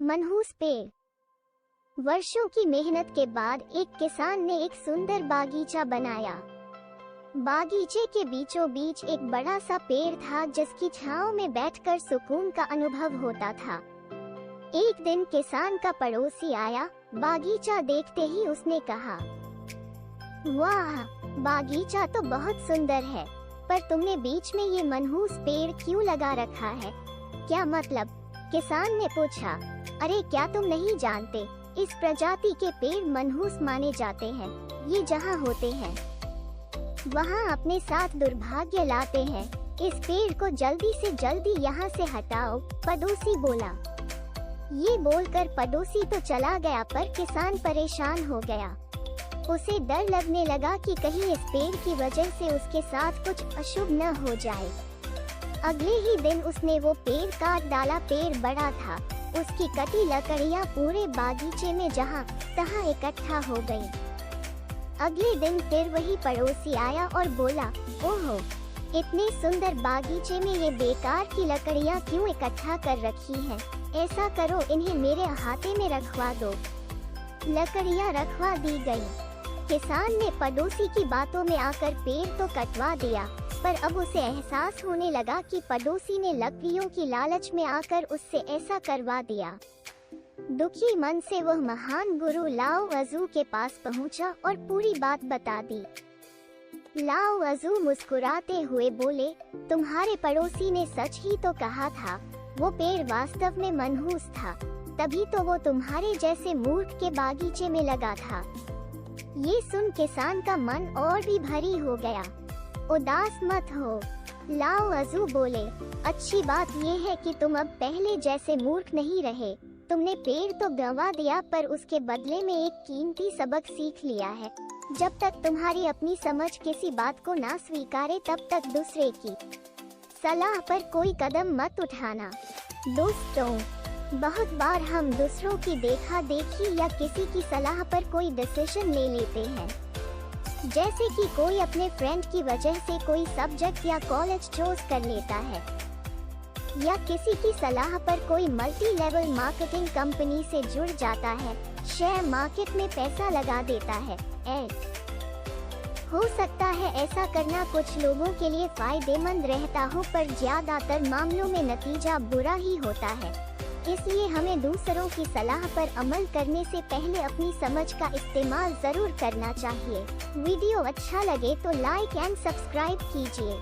मनहूस पेड़। वर्षों की मेहनत के बाद एक किसान ने एक सुंदर बागीचा बनाया। बागीचे के बीचों बीच एक बड़ा सा पेड़ था जिसकी छांव में बैठकर सुकून का अनुभव होता था। एक दिन किसान का पड़ोसी आया। बागीचा देखते ही उसने कहा, वाह, बागीचा तो बहुत सुंदर है, पर तुमने बीच में ये मनहूस पेड़ क्यों लगा रखा है? क्या मतलब? किसान ने पूछा। अरे क्या तुम नहीं जानते, इस प्रजाति के पेड़ मनहूस माने जाते हैं। ये जहाँ होते हैं वहाँ अपने साथ दुर्भाग्य लाते हैं। इस पेड़ को जल्दी से जल्दी यहाँ से हटाओ, पड़ोसी बोला। ये बोलकर पड़ोसी तो चला गया, पर किसान परेशान हो गया। उसे डर लगने लगा कि कहीं इस पेड़ की वजह से उसके साथ कुछ अशुभ न हो जाए। अगले ही दिन उसने वो पेड़ काट डाला। पेड़ बड़ा था, उसकी कटी लकड़ियाँ पूरे बागीचे में जहाँ तहाँ इकट्ठा हो गई। अगले दिन फिर वही पड़ोसी आया और बोला, ओहो, इतने सुंदर बागीचे में ये बेकार की लकड़ियाँ क्यों इकट्ठा कर रखी हैं? ऐसा करो, इन्हें मेरे अहाते में रखवा दो। लकड़ियाँ रखवा दी गई। किसान ने पड़ोसी की बातों में आकर पेड़ तो कटवा दिया, पर अब उसे एहसास होने लगा कि पड़ोसी ने लकड़ियों की लालच में आकर उससे ऐसा करवा दिया। दुखी मन से वह महान गुरु लाओ त्ज़ू के पास पहुंचा और पूरी बात बता दी। लाओ त्ज़ू मुस्कुराते हुए बोले, तुम्हारे पड़ोसी ने सच ही तो कहा था। वो पेड़ वास्तव में मनहूस था, तभी तो वो तुम्हारे जैसे मूर्ख के बागीचे में लगा था। ये सुन किसान का मन और भी भारी हो गया। उदास मत हो, लाओ त्ज़ू बोले, अच्छी बात ये है कि तुम अब पहले जैसे मूर्ख नहीं रहे। तुमने पेड़ तो गंवा दिया, पर उसके बदले में एक कीमती सबक सीख लिया है। जब तक तुम्हारी अपनी समझ किसी बात को ना स्वीकारे, तब तक दूसरे की सलाह पर कोई कदम मत उठाना। दोस्तों, बहुत बार हम दूसरों की देखा देखी या किसी की सलाह पर कोई डिसीजन ले लेते हैं। जैसे कि कोई अपने फ्रेंड की वजह से कोई सब्जेक्ट या कॉलेज चूज कर लेता है, या किसी की सलाह पर कोई मल्टी लेवल मार्केटिंग कंपनी से जुड़ जाता है, शेयर मार्केट में पैसा लगा देता है। हो सकता है ऐसा करना कुछ लोगों के लिए फायदेमंद रहता हो, पर ज्यादातर मामलों में नतीजा बुरा ही होता है। इसलिए हमें दूसरों की सलाह पर अमल करने से पहले अपनी समझ का इस्तेमाल जरूर करना चाहिए। वीडियो अच्छा लगे तो लाइक एंड सब्सक्राइब कीजिए।